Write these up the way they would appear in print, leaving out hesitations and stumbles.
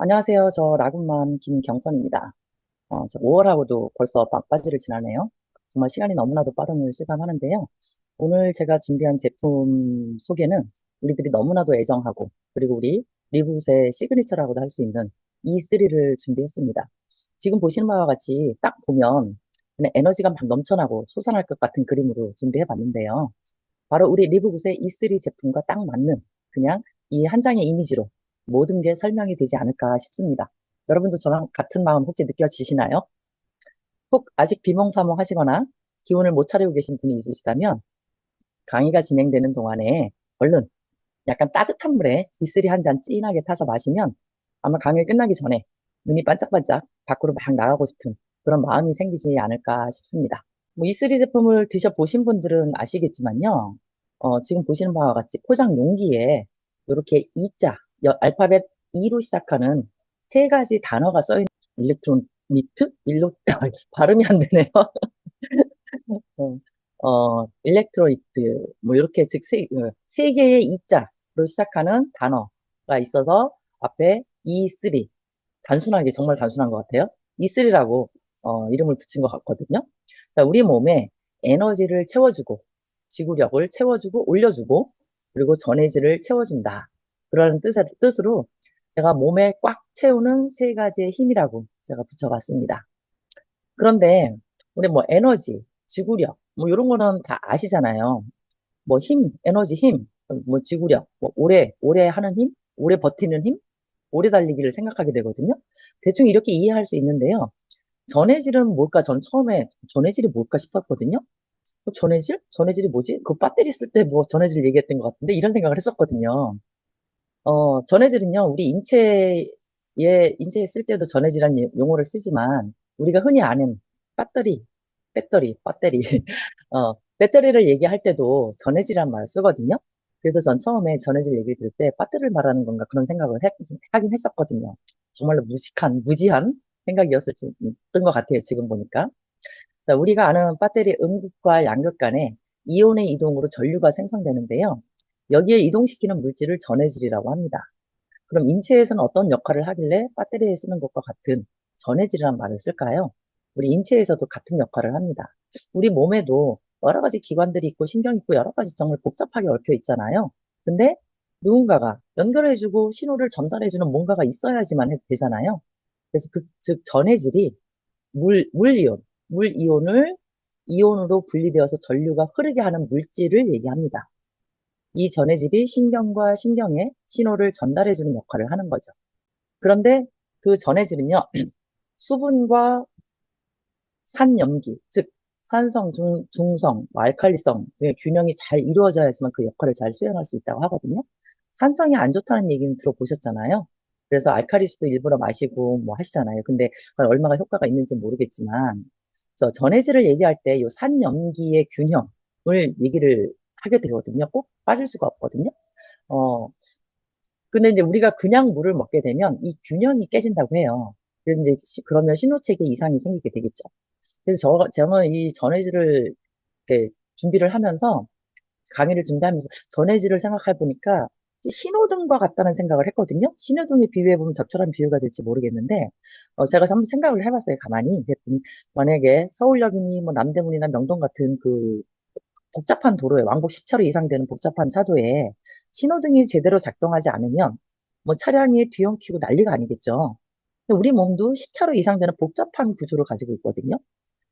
안녕하세요. 저 라군맘 김경선입니다. 저 5월하고도 벌써 막바지를 지나네요. 정말 시간이 너무나도 빠름을 실감하는데요. 오늘 제가 준비한 제품 소개는 우리들이 너무나도 애정하고 그리고 우리 리붓의 시그니처라고도 할 수 있는 E3를 준비했습니다. 지금 보시는 바와 같이 딱 보면 그냥 에너지가 막 넘쳐나고 솟아날 것 같은 그림으로 준비해 봤는데요. 바로 우리 리브굿의 E3 제품과 딱 맞는 그냥 이 한 장의 이미지로 모든 게 설명이 되지 않을까 싶습니다. 여러분도 저랑 같은 마음 혹시 느껴지시나요? 혹 아직 비몽사몽 하시거나 기운을 못 차리고 계신 분이 있으시다면 강의가 진행되는 동안에 얼른 약간 따뜻한 물에 이슬이 한 잔 진하게 타서 마시면 아마 강의 끝나기 전에 눈이 반짝반짝 밖으로 막 나가고 싶은 그런 마음이 생기지 않을까 싶습니다. 뭐 이슬이 제품을 드셔보신 분들은 아시겠지만요. 지금 보시는 바와 같이 포장 용기에 이렇게 E자, 알파벳 E로 시작하는 세 가지 단어가 써있는 일렉트론 미트? 발음이 안 되네요. 어, 일렉트로이트, 뭐, 이렇게, 즉, 세 개의 이자로 시작하는 단어가 있어서 앞에 E3, 단순하게, 정말 단순한 것 같아요. E3라고, 이름을 붙인 것 같거든요. 자, 우리 몸에 에너지를 채워주고, 지구력을 채워주고, 올려주고, 그리고 전해질을 채워준다. 그런 뜻으로 제가 몸에 꽉 채우는 세 가지의 힘이라고 제가 붙여봤습니다. 그런데 우리 뭐 에너지, 지구력 뭐 이런 거는 다 아시잖아요. 뭐 힘, 에너지 힘, 뭐 지구력, 뭐 오래 하는 힘, 오래 버티는 힘, 오래 달리기를 생각하게 되거든요. 대충 이렇게 이해할 수 있는데요. 전해질은 뭘까? 전 처음에 전해질이 뭘까 싶었거든요. 전해질? 전해질이 뭐지? 그 배터리 쓸 때 뭐 전해질 얘기했던 것 같은데 이런 생각을 했었거든요. 전해질은요, 우리 인체에 쓸 때도 전해질이라는 용어를 쓰지만, 우리가 흔히 아는 배터리, 배터리, 배터리를 얘기할 때도 전해질이란 말을 쓰거든요. 그래서 전 처음에 전해질 얘기를 들을 때 배터리를 말하는 건가 그런 생각을 하긴 했었거든요. 정말로 무지한 생각이었던 것 같아요, 지금 보니까. 자, 우리가 아는 배터리 음극과 양극 간에 이온의 이동으로 전류가 생성되는데요. 여기에 이동시키는 물질을 전해질이라고 합니다. 그럼 인체에서는 어떤 역할을 하길래 배터리에 쓰는 것과 같은 전해질이라는 말을 쓸까요? 우리 인체에서도 같은 역할을 합니다. 우리 몸에도 여러 가지 기관들이 있고 신경이 있고 여러 가지 정말 복잡하게 얽혀 있잖아요. 근데 누군가가 연결해주고 신호를 전달해주는 뭔가가 있어야지만 되잖아요. 그래서 즉 전해질이 물 이온을 이온으로 분리되어서 전류가 흐르게 하는 물질을 얘기합니다. 이 전해질이 신경과 신경에 신호를 전달해주는 역할을 하는 거죠. 그런데 그 전해질은요, 수분과 산염기, 즉 산성, 중성, 뭐 알칼리성 등의 균형이 잘 이루어져야지만 그 역할을 잘 수행할 수 있다고 하거든요. 산성이 안 좋다는 얘기는 들어보셨잖아요. 그래서 알칼리수도 일부러 마시고 뭐 하시잖아요. 근데 그건 얼마나 효과가 있는지 모르겠지만, 저 전해질을 얘기할 때 이 산염기의 균형을 얘기를 하게 되거든요. 꼭 빠질 수가 없거든요. 어, 근데 이제 우리가 그냥 물을 먹게 되면 이 균형이 깨진다고 해요. 그래서 이제 그러면 신호체계 이상이 생기게 되겠죠. 그래서 저는 이 전해질을 이렇게 준비를 하면서 강의를 준비하면서 전해질을 생각해 보니까 신호등과 같다는 생각을 했거든요. 신호등에 비유해 보면 적절한 비유가 될지 모르겠는데 제가 한번 생각을 해봤어요. 가만히. 그랬더니 만약에 서울역이니 뭐 남대문이나 명동 같은 그 복잡한 도로에 왕복 10차로 이상 되는 복잡한 차도에 신호등이 제대로 작동하지 않으면 뭐 차량이 뒤엉키고 난리가 아니겠죠. 근데 우리 몸도 10차로 이상 되는 복잡한 구조를 가지고 있거든요.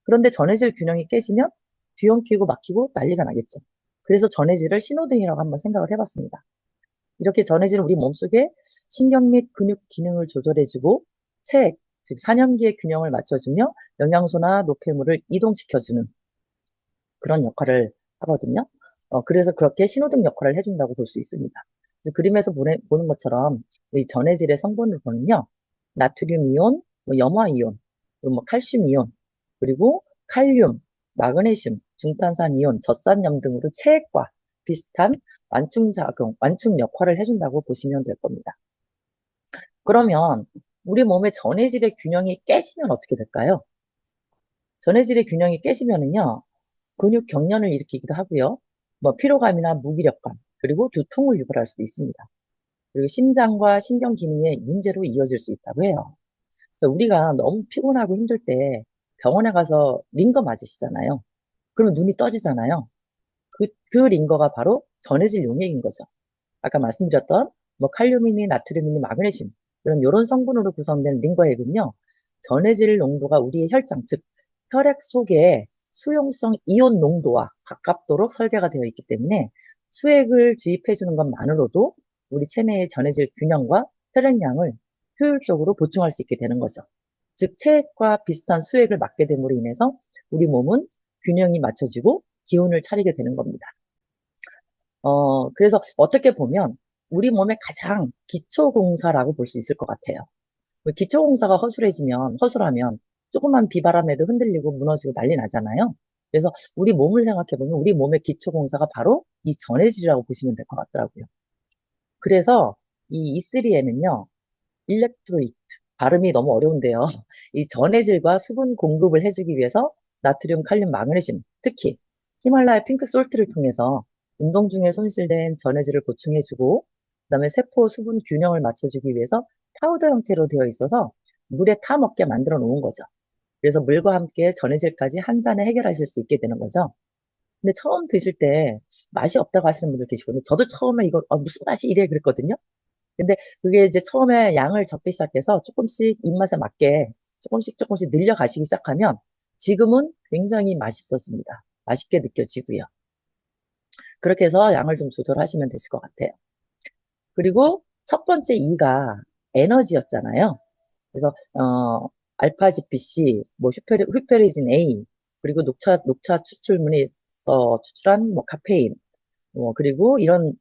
그런데 전해질 균형이 깨지면 뒤엉키고 막히고 난리가 나겠죠. 그래서 전해질을 신호등이라고 한번 생각을 해봤습니다. 이렇게 전해질은 우리 몸속에 신경 및 근육 기능을 조절해주고 체액, 즉 산염기의 균형을 맞춰주며 영양소나 노폐물을 이동시켜주는 그런 역할을 하거든요. 그래서 그렇게 신호등 역할을 해준다고 볼 수 있습니다. 그래서 그림에서 보는 것처럼 이 전해질의 성분을 보면요. 나트륨 이온, 뭐 염화 이온, 그리고 뭐 칼슘 이온, 그리고 칼륨, 마그네슘, 중탄산 이온, 젖산염 등으로 체액과 비슷한 완충작용, 완충 역할을 해준다고 보시면 될 겁니다. 그러면 우리 몸의 전해질의 균형이 깨지면 어떻게 될까요? 전해질의 균형이 깨지면은요, 근육 경련을 일으키기도 하고요. 뭐 피로감이나 무기력감, 그리고 두통을 유발할 수도 있습니다. 그리고 심장과 신경 기능의 문제로 이어질 수 있다고 해요. 그래서 우리가 너무 피곤하고 힘들 때 병원에 가서 링거 맞으시잖아요. 그러면 눈이 떠지잖아요. 그 링거가 바로 전해질 용액인 거죠. 아까 말씀드렸던 뭐 칼륨이니 나트륨이니 마그네슘 이런 성분으로 구성된 링거액은요. 전해질 농도가 우리의 혈장, 즉 혈액 속에 수용성 이온 농도와 가깝도록 설계가 되어 있기 때문에 수액을 주입해 주는 것만으로도 우리 체내의 전해질 균형과 혈액량을 효율적으로 보충할 수 있게 되는 거죠. 즉 체액과 비슷한 수액을 맞게 됨으로 인해서 우리 몸은 균형이 맞춰지고 기운을 차리게 되는 겁니다. 그래서 어떻게 보면 우리 몸의 가장 기초공사라고 볼 수 있을 것 같아요. 기초공사가 허술하면 조그만 비바람에도 흔들리고 무너지고 난리 나잖아요. 그래서 우리 몸을 생각해보면 우리 몸의 기초공사가 바로 이 전해질이라고 보시면 될 것 같더라고요. 그래서 이 E3에는요, 일렉트로이트, 발음이 너무 어려운데요. 이 전해질과 수분 공급을 해주기 위해서 나트륨, 칼륨, 마그네슘, 특히 히말라야 핑크 솔트를 통해서 운동 중에 손실된 전해질을 보충해주고, 그다음에 세포 수분 균형을 맞춰주기 위해서 파우더 형태로 되어 있어서 물에 타먹게 만들어 놓은 거죠. 그래서 물과 함께 전해질까지 한 잔에 해결하실 수 있게 되는 거죠. 근데 처음 드실 때 맛이 없다고 하시는 분들 계시거든요. 저도 처음에 이거 무슨 맛이 이래 그랬거든요. 근데 그게 이제 처음에 양을 적기 시작해서 조금씩 입맛에 맞게 조금씩 늘려가시기 시작하면 지금은 굉장히 맛있어집니다. 맛있게 느껴지고요. 그렇게 해서 양을 좀 조절하시면 되실 것 같아요. 그리고 첫 번째 E가 에너지였잖아요. 그래서 알파 GPC, 뭐 휘페리진 A, 그리고 녹차 추출물에서 추출한 뭐 카페인, 그리고 이런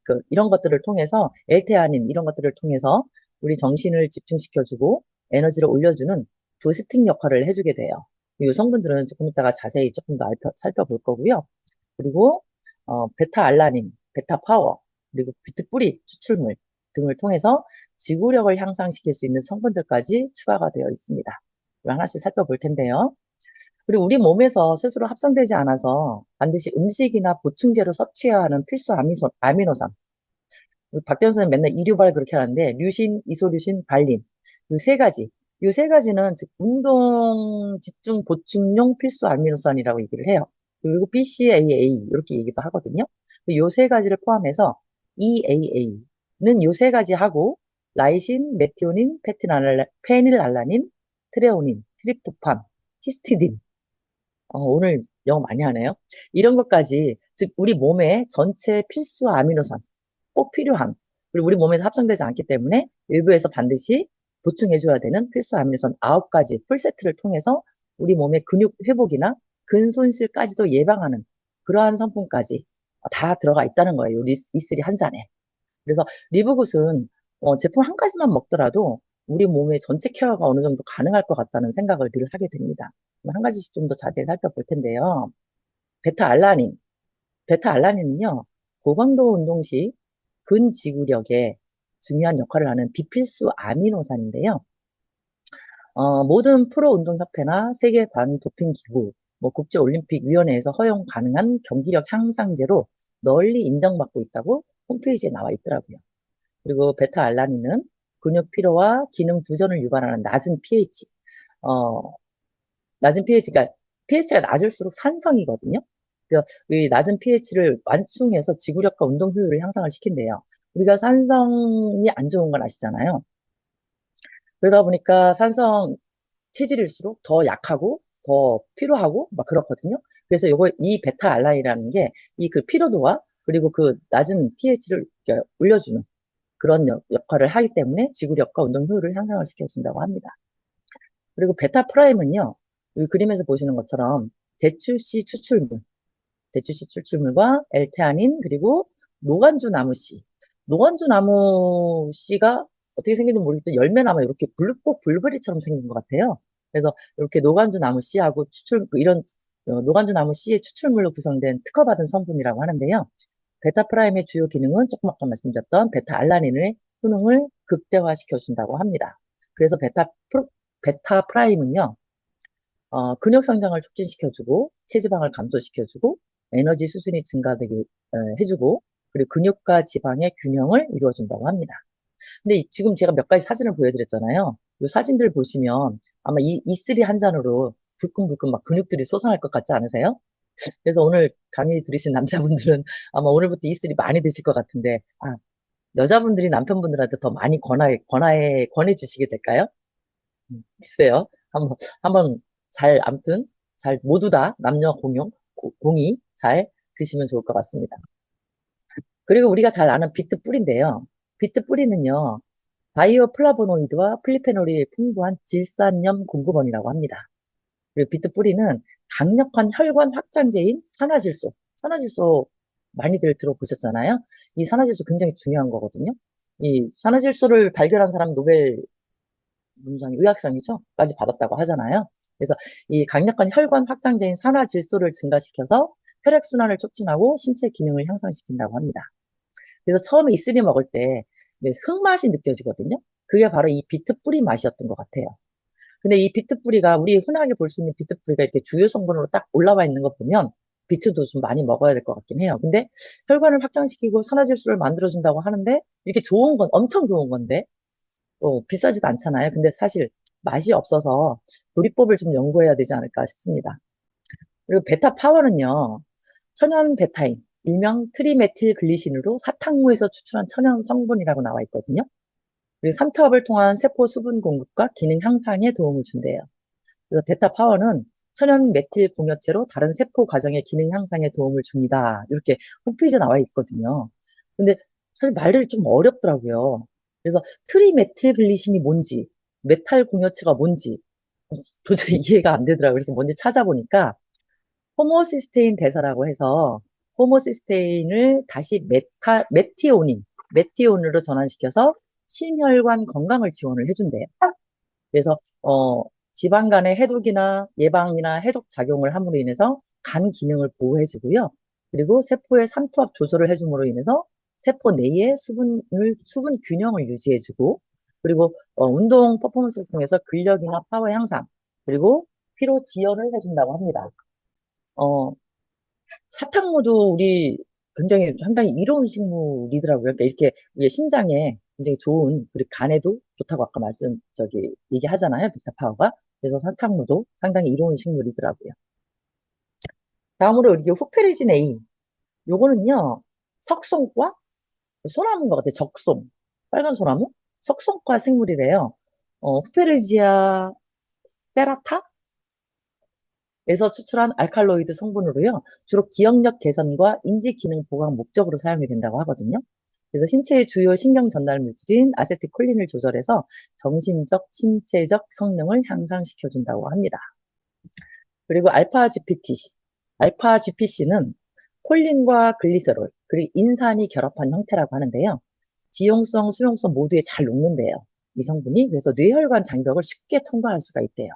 것들을 통해서, L테아닌, 이런 것들을 통해서 우리 정신을 집중시켜주고 에너지를 올려주는 부스팅 역할을 해주게 돼요. 이 성분들은 조금 이따가 자세히 조금 더 살펴볼 거고요. 그리고, 베타 알라닌, 베타 파워, 그리고 비트 뿌리 추출물 등을 통해서 지구력을 향상시킬 수 있는 성분들까지 추가가 되어 있습니다. 이걸 하나씩 살펴볼 텐데요. 그리고 우리 몸에서 스스로 합성되지 않아서 반드시 음식이나 보충제로 섭취해야 하는 필수 아미노산. 박대현 선생님 맨날 이류발 그렇게 하는데, 류신, 이소류신, 발린. 이 세 가지. 이 세 가지는 즉 운동 집중 보충용 필수 아미노산이라고 얘기를 해요. 그리고 BCAA 이렇게 얘기도 하거든요. 이 세 가지를 포함해서 EAA는 이 세 가지 하고, 라이신, 메티오닌, 페닐알라닌, 트레오닌, 트립토판, 히스티딘. 오늘 영어 많이 하네요. 이런 것까지, 즉, 우리 몸의 전체 필수 아미노산, 꼭 필요한, 그리고 우리 몸에서 합성되지 않기 때문에 일부에서 반드시 보충해줘야 되는 필수 아미노산 9가지 풀세트를 통해서 우리 몸의 근육 회복이나 근손실까지도 예방하는 그러한 성분까지 다 들어가 있다는 거예요. E3 한 잔에. 그래서 리브굿은 제품 한 가지만 먹더라도 우리 몸의 전체 케어가 어느 정도 가능할 것 같다는 생각을 늘 하게 됩니다. 한 가지씩 좀 더 자세히 살펴볼 텐데요. 베타 알라닌. 베타 알라닌은요, 고강도 운동 시 근지구력에 중요한 역할을 하는 비필수 아미노산인데요. 모든 프로운동협회나 세계 반도핑기구, 뭐 국제올림픽위원회에서 허용 가능한 경기력 향상제로 널리 인정받고 있다고 홈페이지에 나와 있더라고요. 그리고 베타 알라닌은 근육 피로와 기능 부전을 유발하는 낮은 pH, 어, 낮은 pH가 낮을수록 산성이거든요. 그래서 이 낮은 pH를 완충해서 지구력과 운동 효율을 향상을 시킨대요. 우리가 산성이 안 좋은 건 아시잖아요. 그러다 보니까 산성 체질일수록 더 약하고 더 피로하고 막 그렇거든요. 그래서 이 베타 알라닌이라는 게 이 그 피로도와 그리고 그 낮은 pH를 올려주는 그런 역할을 하기 때문에 지구력과 운동 효율을 향상을 시켜준다고 합니다. 그리고 베타 프라임은요, 이 그림에서 보시는 것처럼 대추씨 추출물, 대추씨 추출물과 L테아닌, 그리고 노간주 나무씨. 노간주 나무씨가 어떻게 생긴지 모르겠지만 열매나무 이렇게 꼭 블루베리처럼 생긴 것 같아요. 그래서 이렇게 노간주 나무씨하고 이런 노간주 나무씨의 추출물로 구성된 특허받은 성분이라고 하는데요. 베타 프라임의 주요 기능은 조금 아까 말씀드렸던 베타 알라닌의 효능을 극대화시켜 준다고 합니다. 그래서 베타 프라임은요, 근육 성장을 촉진시켜주고, 체지방을 감소시켜주고, 에너지 수준이 증가되게 해주고, 그리고 근육과 지방의 균형을 이루어준다고 합니다. 근데 지금 제가 몇 가지 사진을 보여드렸잖아요. 이 사진들 보시면 아마 이 E3 한 잔으로 불끈불끈 막 근육들이 솟아날 것 같지 않으세요? 그래서 오늘 강의 들으신 남자분들은 아마 오늘부터 E3 많이 드실 것 같은데, 여자분들이 남편분들한테 더 많이 권해주시게 될까요? 글쎄요. 한번 아무튼, 모두 다 남녀 공이 잘 드시면 좋을 것 같습니다. 그리고 우리가 잘 아는 비트 뿔인데요. 비트 뿔이는요, 바이오 플라보노이드와 플리페놀이 풍부한 질산염 공급원이라고 합니다. 그리고 비트 뿌리는 강력한 혈관 확장제인 산화질소. 산화질소 많이들 들어보셨잖아요. 이 산화질소 굉장히 중요한 거거든요. 이 산화질소를 발견한 사람 노벨 문상이 의학상이죠. 까지 받았다고 하잖아요. 그래서 이 강력한 혈관 확장제인 산화질소를 증가시켜서 혈액순환을 촉진하고 신체 기능을 향상시킨다고 합니다. 그래서 처음에 이슬이 먹을 때 흙맛이 느껴지거든요. 그게 바로 이 비트 뿌리 맛이었던 것 같아요. 근데 이 비트 뿌리가 우리 흔하게 볼 수 있는 비트 뿌리가 이렇게 주요 성분으로 딱 올라와 있는 거 보면 비트도 좀 많이 먹어야 될 것 같긴 해요. 근데 혈관을 확장시키고 산화질소를 만들어준다고 하는데 이렇게 좋은 건 엄청 좋은 건데 비싸지도 않잖아요. 근데 사실 맛이 없어서 조리법을 좀 연구해야 되지 않을까 싶습니다. 그리고 베타 파워는요. 천연 베타인, 일명 트리메틸 글리신으로 사탕무에서 추출한 천연 성분이라고 나와 있거든요. 그리고 삼투압을 통한 세포 수분 공급과 기능 향상에 도움을 준대요. 그래서 베타 파워는 천연 메틸 공여체로 다른 세포 과정의 기능 향상에 도움을 줍니다. 이렇게 홈페이지에 나와 있거든요. 근데 사실 말들이 좀 어렵더라고요. 그래서 트리메틸 글리신이 뭔지, 메탈 공여체가 뭔지 도저히 이해가 안 되더라고요. 그래서 뭔지 찾아보니까 호모시스테인 대사라고 해서 호모시스테인을 다시 메티온으로 전환시켜서 심혈관 건강을 지원을 해준대요. 그래서 지방 간의 해독이나 예방이나 해독 작용을 함으로 인해서 간 기능을 보호해주고요. 그리고 세포의 삼투압 조절을 해줌으로 인해서 세포 내의 수분 균형을 유지해주고, 그리고 운동 퍼포먼스를 통해서 근력이나 파워 향상, 그리고 피로 지연을 해준다고 합니다. 어, 사탕무도 우리 굉장히 상당히 이로운 식물이더라고요. 그러니까 이렇게 우리 신장에 굉장히 좋은, 그리고 간에도 좋다고 아까 얘기하잖아요. 비타파워가. 그래서 사탕무도 상당히 이로운 식물이더라고요. 다음으로 이게 후페리진 A. 요거는요, 석송과 소나무인 것 같아요. 적송. 빨간 소나무? 석송과 식물이래요. 후페르지아 세라타? 에서 추출한 알칼로이드 성분으로요. 주로 기억력 개선과 인지 기능 보강 목적으로 사용이 된다고 하거든요. 그래서 신체의 주요 신경 전달 물질인 아세틸콜린을 조절해서 정신적, 신체적 성능을 향상시켜 준다고 합니다. 그리고 알파 GPC는 콜린과 글리세롤, 그리고 인산이 결합한 형태라고 하는데요. 지용성, 수용성 모두에 잘 녹는데요. 이 성분이. 그래서 뇌혈관 장벽을 쉽게 통과할 수가 있대요.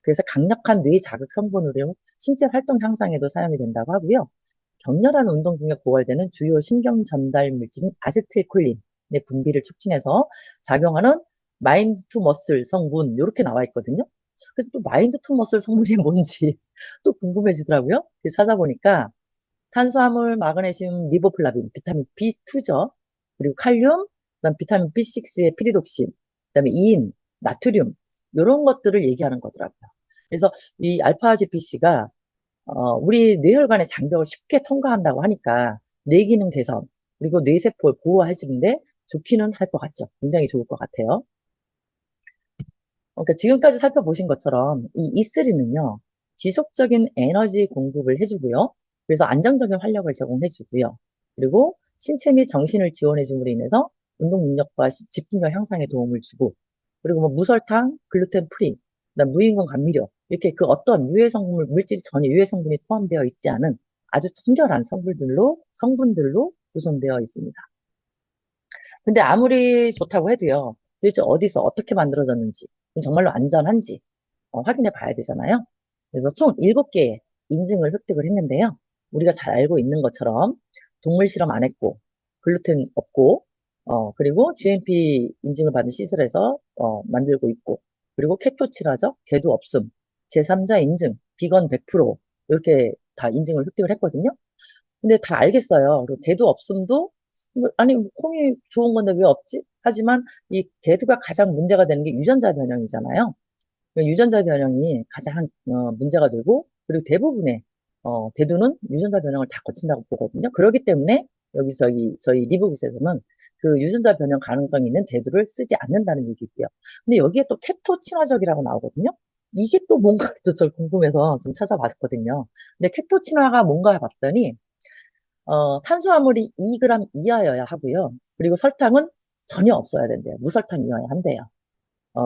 그래서 강력한 뇌 자극 성분으로 신체 활동 향상에도 사용이 된다고 하고요. 격렬한 운동 중에 고갈되는 주요 신경 전달 물질인 아세틸콜린의 분비를 촉진해서 작용하는 마인드 투 머슬 성분 이렇게 나와 있거든요. 그래서 또 마인드 투 머슬 성분이 뭔지 또 궁금해지더라고요. 그래서 찾아보니까 탄수화물, 마그네슘, 리보플라빈, 비타민 B2죠. 그리고 칼륨, 그다음 비타민 B6의 피리독신, 그다음에 이인, 나트륨 이런 것들을 얘기하는 거더라고요. 그래서 이 알파 GPC가 우리 뇌혈관의 장벽을 쉽게 통과한다고 하니까 뇌 기능 개선 그리고 뇌세포를 보호해주는데 좋기는 할 것 같죠. 굉장히 좋을 것 같아요. 그러니까 지금까지 살펴보신 것처럼 이 E3는요, 지속적인 에너지 공급을 해주고요. 그래서 안정적인 활력을 제공해주고요. 그리고 신체 및 정신을 지원해줌으로 인해서 운동 능력과 집중력 향상에 도움을 주고, 그리고 뭐 무설탕, 글루텐 프리, 그다음 무인공 감미료, 이렇게 그 어떤 물질이 전혀 유해 성분이 포함되어 있지 않은 아주 청결한 성분들로 구성되어 있습니다. 근데 아무리 좋다고 해도요, 도대체 어디서 어떻게 만들어졌는지, 정말로 안전한지 확인해 봐야 되잖아요. 그래서 총 7개의 인증을 획득을 했는데요. 우리가 잘 알고 있는 것처럼 동물 실험 안 했고, 글루텐 없고, 그리고 GMP 인증을 받은 시설에서 만들고 있고, 그리고 케토칠하죠? 개도 없음, 제3자 인증, 비건 100%, 이렇게 다 인증을 획득을 했거든요. 근데 다 알겠어요. 그리고 개도 없음도 아니, 콩이 좋은 건데 왜 없지? 하지만 이 대두가 가장 문제가 되는 게 유전자 변형이잖아요. 그 유전자 변형이 가장 문제가 되고, 그리고 대부분의 대두는 유전자 변형을 다 거친다고 보거든요. 그렇기 때문에 여기서 저희 리브굿에서는 그 유전자 변형 가능성이 있는 대두를 쓰지 않는다는 얘기고요. 근데 여기에 또 케토 친화적이라고 나오거든요. 이게 또 뭔가 또 저 궁금해서 좀 찾아봤거든요. 근데 케토 친화가 뭔가 봤더니 탄수화물이 2g 이하여야 하고요. 그리고 설탕은 전혀 없어야 된대요. 무설탕이어야 한대요.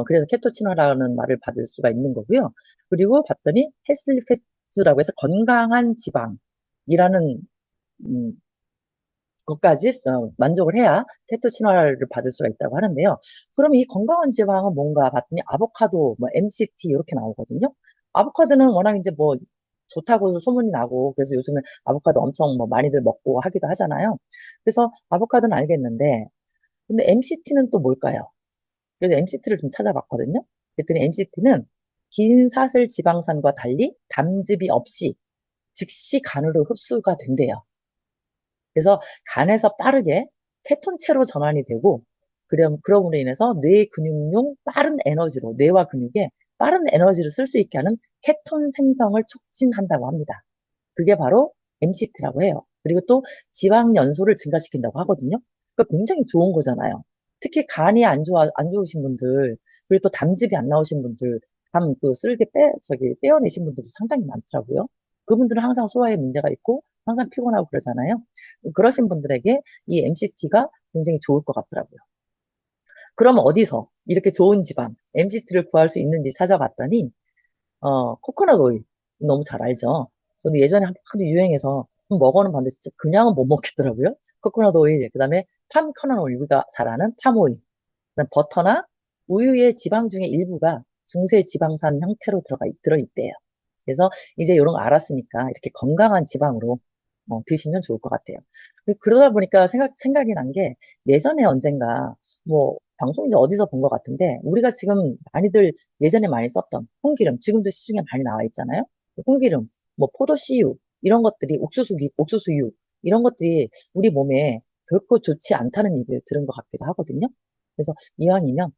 그래서 케토친화라는 말을 받을 수가 있는 거고요. 그리고 봤더니 헬스 패스트라고 해서 건강한 지방이라는 음, 것까지 만족을 해야 케토친화를 받을 수가 있다고 하는데요. 그럼 이 건강한 지방은 뭔가 봤더니 아보카도, 뭐 MCT 이렇게 나오거든요. 아보카도는 워낙 이제 뭐 좋다고 소문이 나고 그래서 요즘에 아보카도 엄청 뭐 많이들 먹고 하기도 하잖아요. 그래서 아보카도는 알겠는데 근데 MCT는 또 뭘까요? 그래서 MCT를 좀 찾아봤거든요. 그랬더니 MCT는 긴 사슬 지방산과 달리 담즙이 없이 즉시 간으로 흡수가 된대요. 그래서 간에서 빠르게 케톤체로 전환이 되고, 그럼으로 인해서 뇌 근육용 빠른 에너지로, 뇌와 근육에 빠른 에너지를 쓸 수 있게 하는 케톤 생성을 촉진한다고 합니다. 그게 바로 MCT라고 해요. 그리고 또 지방 연소를 증가시킨다고 하거든요. 그러니까 굉장히 좋은 거잖아요. 특히 간이 안 좋으신 분들, 그리고 또 담즙이 안 나오신 분들, 쓸게 떼어내신 분들도 상당히 많더라고요. 그분들은 항상 소화에 문제가 있고, 항상 피곤하고 그러잖아요. 그러신 분들에게 이 MCT가 굉장히 좋을 것 같더라고요. 그럼 어디서 이렇게 좋은 지방, MCT를 구할 수 있는지 찾아봤더니, 코코넛 오일. 너무 잘 알죠? 저는 예전에 하도 유행해서 먹어는 봤는데 진짜 그냥은 못 먹겠더라고요. 코코넛 오일, 그 다음에 팜 커널 오일, 우리가 잘 아는 팜 오일, 그다음 버터나 우유의 지방 중에 일부가 중세 지방산 형태로 들어있대요. 그래서 이제 이런 거 알았으니까 이렇게 건강한 지방으로 드시면 좋을 것 같아요. 그러다 보니까 생각이 난 게 예전에 언젠가 뭐 방송인지 어디서 본 것 같은데 우리가 지금 많이들 예전에 많이 썼던 홍기름, 지금도 시중에 많이 나와 있잖아요. 홍기름, 뭐 포도씨유 이런 것들이 옥수수유 이런 것들이 우리 몸에 결코 좋지 않다는 얘기를 들은 것 같기도 하거든요. 그래서 이왕이면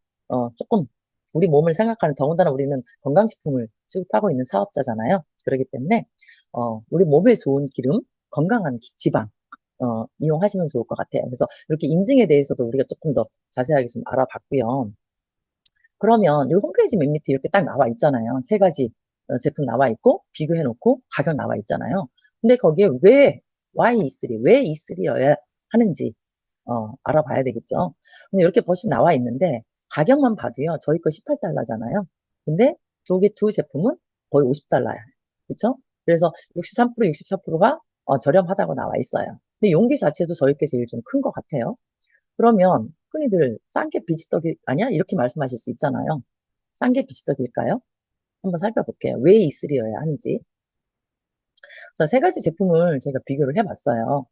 조금 우리 몸을 생각하는 더군다나 우리는 건강식품을 취급하고 있는 사업자잖아요. 그렇기 때문에 우리 몸에 좋은 기름, 건강한 지방 이용하시면 좋을 것 같아요. 그래서 이렇게 인증에 대해서도 우리가 조금 더 자세하게 좀 알아봤고요. 그러면 이 홈페이지 맨 밑에 이렇게 딱 나와 있잖아요. 세 가지 제품 나와 있고 비교해 놓고 가격 나와 있잖아요. 근데 거기에 why E3, 왜 E3여야 하는지 알아봐야 되겠죠. 근데 이렇게 버시 나와 있는데 가격만 봐도요. 저희 거 18달러잖아요. 근데 두 제품은 거의 50달러야. 그렇죠? 그래서 63%, 64%가 저렴하다고 나와 있어요. 근데 용기 자체도 저희 게 제일 좀 큰 것 같아요. 그러면 흔히들 싼 게 비지떡이 아니야? 이렇게 말씀하실 수 있잖아요. 싼 게 비지떡일까요? 한번 살펴볼게요. 왜 이슬이어야 하는지. 자, 세 가지 제품을 제가 비교를 해봤어요.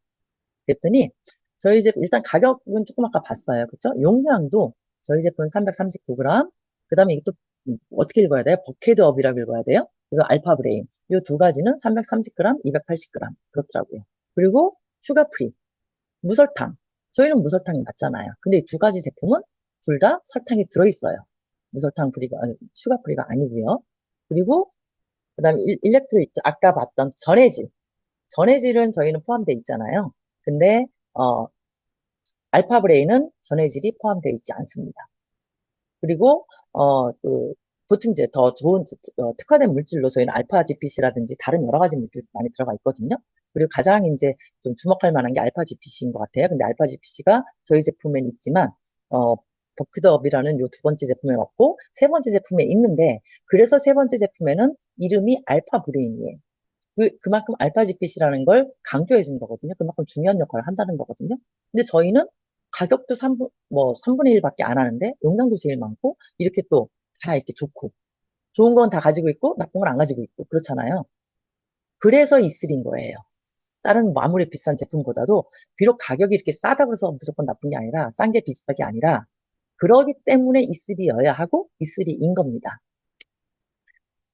그랬더니 저희 제품 일단 가격은 조금 아까 봤어요. 그쵸? 용량도 저희 제품 339g. 그 다음에 이게 또 어떻게 읽어야 돼요? 버케드업이라고 읽어야 돼요. 그리고 알파브레인. 이 두 가지는 330g, 280g 그렇더라고요. 그리고 슈가 프리, 무설탕. 저희는 무설탕이 맞잖아요. 근데 이 두 가지 제품은 둘 다 설탕이 들어있어요. 무설탕 프리가 슈가 프리가 아니고요. 그리고 그다음에 일렉트로이트 아까 봤던 전해질. 전해질은 저희는 포함되어 있잖아요. 근데 알파 브레인은 전해질이 포함되어 있지 않습니다. 그리고 보통 이제 더 좋은 특화된 물질로 저희는 알파 GPC라든지 다른 여러 가지 물질 많이 들어가 있거든요. 그리고 가장 이제 좀 주목할 만한 게 알파 GPC인 것 같아요. 근데 알파 GPC가 저희 제품엔 있지만 버크드업이라는 요 두 번째 제품에 없고 세 번째 제품에 있는데 그래서 세 번째 제품에는 이름이 알파 브레인이에요. 그만큼 알파 GPC라는 걸 강조해 준 거거든요. 그만큼 중요한 역할을 한다는 거거든요. 근데 저희는 가격도 3분의 1밖에 안 하는데 용량도 제일 많고 이렇게 또 다 이렇게 좋고 좋은 건 다 가지고 있고 나쁜 건 안 가지고 있고 그렇잖아요. 그래서 이슬인 거예요. 다른 아무리 비싼 제품보다도 비록 가격이 이렇게 싸다고 해서 무조건 나쁜 게 아니라 싼 게 비슷하게 아니라 그러기 때문에 이슬이어야 하고 이슬이인 겁니다.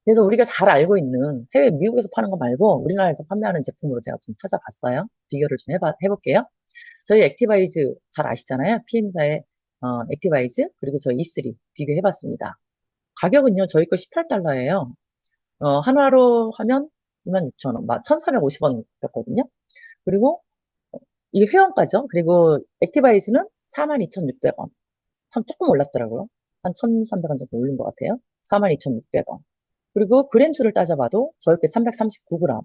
그래서 우리가 잘 알고 있는 미국에서 파는 거 말고 우리나라에서 판매하는 제품으로 제가 좀 찾아봤어요. 비교를 좀 해볼게요. 저희 액티바이즈 잘 아시잖아요. PM사의 액티바이즈 그리고 저희 E3 비교해봤습니다. 가격은요, 저희 거 18달러예요. 한화로 하면 26,000원, 1,450원 같거든요. 그리고 이게 회원가죠. 그리고 액티바이즈는 42,600원. 참 조금 올랐더라고요. 한 1,300원 정도 올린 것 같아요. 42,600원. 그리고 그램수를 따져봐도 저희 게 339g,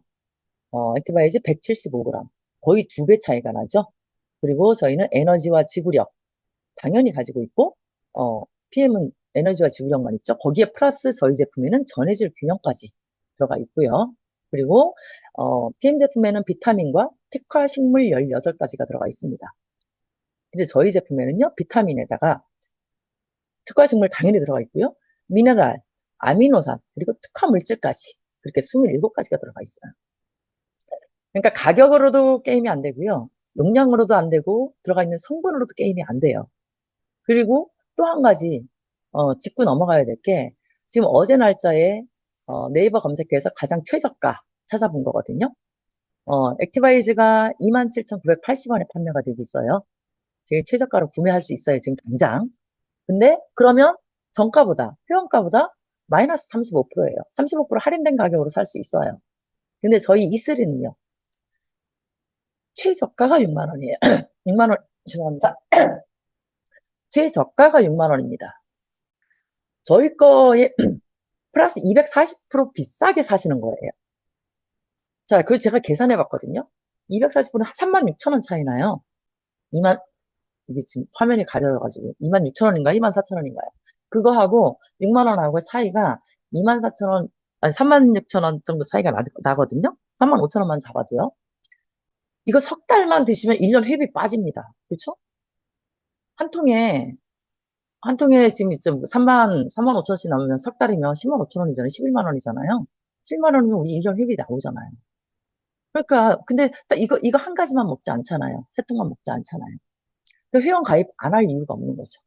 액티바이즈 175g. 거의 2배 차이가 나죠. 그리고 저희는 에너지와 지구력 당연히 가지고 있고, PM은 에너지와 지구력만 있죠. 거기에 플러스 저희 제품에는 전해질 균형까지 들어가 있고요. 그리고 PM 제품에는 비타민과 특화 식물 18가지가 들어가 있습니다. 근데 저희 제품에는요, 비타민에다가 특화 식물 당연히 들어가 있고요. 미네랄, 아미노산, 그리고 특화 물질까지 그렇게 27가지가 들어가 있어요. 그러니까 가격으로도 게임이 안 되고요. 용량으로도 안 되고 들어가 있는 성분으로도 게임이 안 돼요. 그리고 또 한 가지 짚고 넘어가야 될 게 지금 어제 날짜에 네이버 검색해서 가장 최저가 찾아본 거거든요. 액티바이즈가 27,980원에 판매가 되고 있어요. 제일 최저가로 구매할 수 있어요, 지금 당장. 근데 그러면 정가보다, 회원가보다 마이너스 35%예요. 35% 할인된 가격으로 살 수 있어요. 근데 저희 E3는요, 최저가가 6만 원이에요. 6만 원, 죄송합니다. 최저가가 6만 원입니다. 저희 거에 플러스 240% 비싸게 사시는 거예요. 자, 그 제가 계산해 봤거든요. 240%는 36,000원 차이 나요. 2만, 이게 지금 화면이 가려져가지고 26,000원인가 24,000원인가요? 그거하고 6만 원하고 차이가 24,000원, 아니 36,000원 정도 차이가 나거든요. 35,000원만 잡아도요. 이거 석 달만 드시면 1년 회비 빠집니다. 그렇죠? 한 통에 한 통에 지금 3만 5천원씩 남으면 석 달이면 10만 5천 원이잖아요. 11만 원이잖아요. 7만 원이면 우리 1년 회비 나오잖아요. 그러니까 근데 딱 이거 한 가지만 먹지 않잖아요. 세 통만 먹지 않잖아요. 그 회원 가입 안 할 이유가 없는 거죠.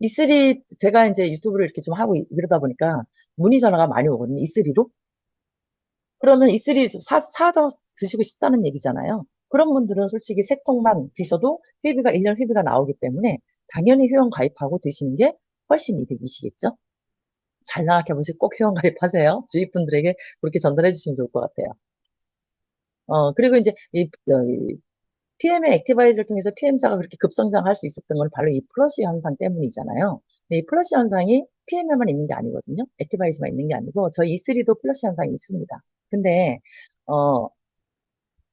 E3 제가 이제 유튜브를 이렇게 좀 하고 이러다 보니까 문의 전화가 많이 오거든요. E3로. 그러면 E3 사다 드시고 싶다는 얘기잖아요. 그런 분들은 솔직히 세 통만 드셔도 회비가 1년 회비가 나오기 때문에 당연히 회원 가입하고 드시는 게 훨씬 이득이시겠죠? 잘 생각해 보시고 꼭 회원 가입하세요. 주위 분들에게 그렇게 전달해 주시면 좋을 것 같아요. 그리고 이제 이 PM의 액티바이저를 통해서 PM사가 그렇게 급성장할 수 있었던 건 바로 이 플러시 현상 때문이잖아요. 근데 이 플러시 현상이 PM에만 있는 게 아니거든요. 액티바이저만 있는 게 아니고 저희 E3도 플러시 현상이 있습니다. 근데 어,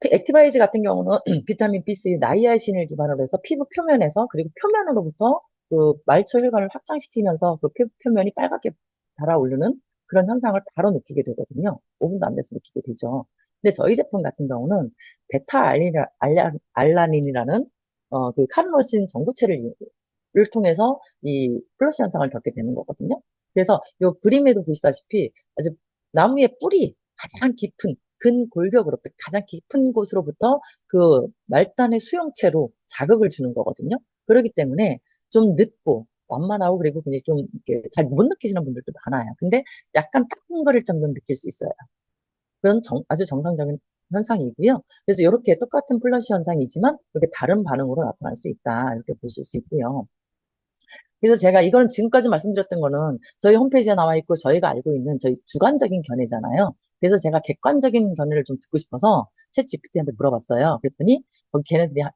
액티바이즈 같은 경우는 비타민 B3, 나이아신을 기반으로 해서 피부 표면에서 그리고 표면으로부터 그 말초 혈관을 확장시키면서 그 피부 표면이 빨갛게 달아오르는 그런 현상을 바로 느끼게 되거든요. 5분도 안 돼서 느끼게 되죠. 근데 저희 제품 같은 경우는 알라닌이라는 그 카르노신 전구체를 통해서 이 플러시 현상을 겪게 되는 거거든요. 그래서 이 그림에도 보시다시피 아주 나무의 뿌리 가장 깊은 근골격으로부터 가장 깊은 곳으로부터 그 말단의 수용체로 자극을 주는 거거든요. 그렇기 때문에 좀 늦고 완만하고 그리고 굉장히 좀 이렇게 잘 못 느끼시는 분들도 많아요. 근데 약간 따끔거릴 정도는 느낄 수 있어요. 그런 아주 정상적인 현상이고요. 그래서 이렇게 똑같은 플러시 현상이지만 이렇게 다른 반응으로 나타날 수 있다. 이렇게 보실 수 있고요. 그래서 제가 이거는 지금까지 말씀드렸던 거는 저희 홈페이지에 나와 있고 저희가 알고 있는 저희 주관적인 견해잖아요. 그래서 제가 객관적인 견해를 좀 듣고 싶어서 챗 GPT한테 물어봤어요. 그랬더니 거기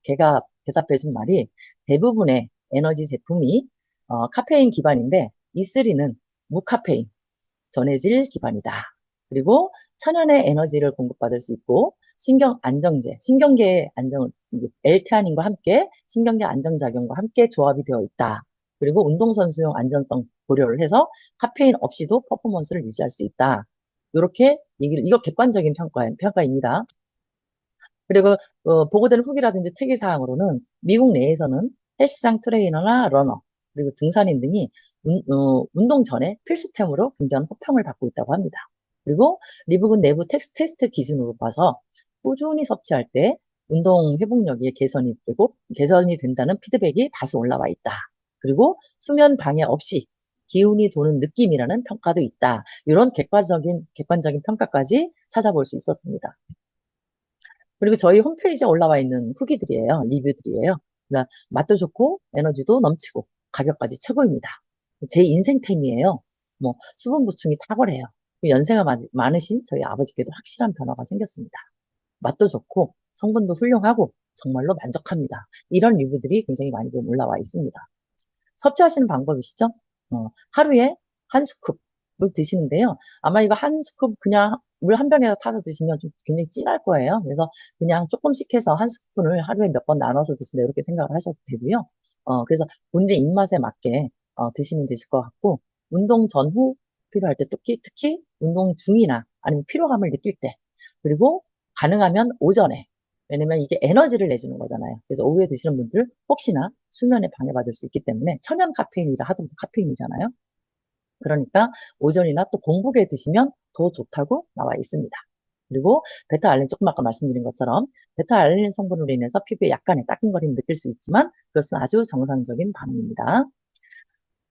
걔가 대답해 준 말이 대부분의 에너지 제품이 카페인 기반인데 E3는 무카페인, 전해질 기반이다. 그리고 천연의 에너지를 공급받을 수 있고 신경 안정제, 신경계의 안정, L테아닌과 함께 신경계 안정작용과 함께 조합이 되어 있다. 그리고 운동선수용 안전성 고려를 해서 카페인 없이도 퍼포먼스를 유지할 수 있다. 이렇게 이거 객관적인 평가입니다. 그리고 보고된 후기라든지 특이사항으로는 미국 내에서는 헬스장 트레이너나 러너, 그리고 등산인 등이 운동 전에 필수템으로 굉장한 호평을 받고 있다고 합니다. 그리고 미국은 내부 테스트 기준으로 봐서 꾸준히 섭취할 때 운동 회복력이 개선이 된다는 피드백이 다수 올라와 있다. 그리고 수면 방해 없이 기운이 도는 느낌이라는 평가도 있다. 이런 객관적인 평가까지 찾아볼 수 있었습니다. 그리고 저희 홈페이지에 올라와 있는 후기들이에요. 리뷰들이에요. 그러니까 맛도 좋고 에너지도 넘치고 가격까지 최고입니다. 제 인생템이에요. 뭐 수분 보충이 탁월해요. 연세가 많으신 저희 아버지께도 확실한 변화가 생겼습니다. 맛도 좋고 성분도 훌륭하고 정말로 만족합니다. 이런 리뷰들이 굉장히 많이 좀 올라와 있습니다. 섭취하시는 방법이시죠? 하루에 한 스쿱을 드시는데요. 아마 이거 한 스쿱 그냥 물 한 병에다 타서 드시면 좀 굉장히 진할 거예요. 그래서 그냥 조금씩 해서 한 스푼을 하루에 몇 번 나눠서 드신다 이렇게 생각을 하셔도 되고요. 그래서 본인의 입맛에 맞게 드시면 되실 것 같고 운동 전후 필요할 때 특히 운동 중이나 아니면 피로감을 느낄 때 그리고 가능하면 오전에 왜냐면 이게 에너지를 내주는 거잖아요. 그래서 오후에 드시는 분들 혹시나 수면에 방해받을 수 있기 때문에 천연 카페인이라 하더라도 카페인이잖아요. 그러니까 오전이나 또 공복에 드시면 더 좋다고 나와 있습니다. 그리고 베타알렌 조금 아까 말씀드린 것처럼 베타알렌 성분으로 인해서 피부에 약간의 따끔거림을 느낄 수 있지만 그것은 아주 정상적인 반응입니다.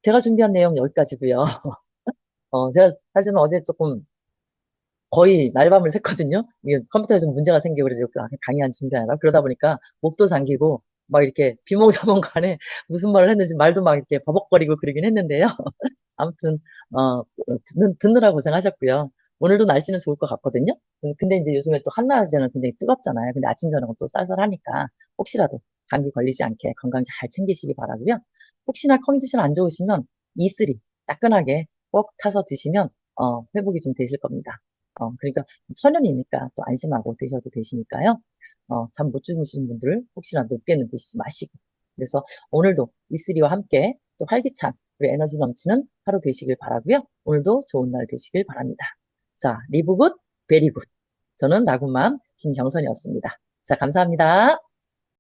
제가 준비한 내용 여기까지고요. 제가 사실은 어제 조금 거의 날밤을 샜거든요. 이게 컴퓨터에 좀 문제가 생기고 그래서 강의 안 준비하느라 그러다 보니까 목도 잠기고 막 이렇게 비몽사몽간에 무슨 말을 했는지 말도 막 이렇게 버벅거리고 그러긴 했는데요. 아무튼 듣느라 고생하셨고요. 오늘도 날씨는 좋을 것 같거든요. 근데 이제 요즘에 또 한낮에는 굉장히 뜨겁잖아요. 근데 아침 저녁은 또 쌀쌀하니까 혹시라도 감기 걸리지 않게 건강 잘 챙기시기 바라고요. 혹시나 컨디션 안 좋으시면 E3 따끈하게 꼭 타서 드시면 회복이 좀 되실 겁니다. 그러니까 천연이니까 또 안심하고 드셔도 되시니까요. 잠 못 주무시는 분들 혹시나 높게는 드시지 마시고 그래서 오늘도 E3와 함께 또 활기찬 우리 에너지 넘치는 하루 되시길 바라고요. 오늘도 좋은 날 되시길 바랍니다. 자, 리브 굿, 베리 굿. 저는 나구맘 김경선이었습니다. 자, 감사합니다.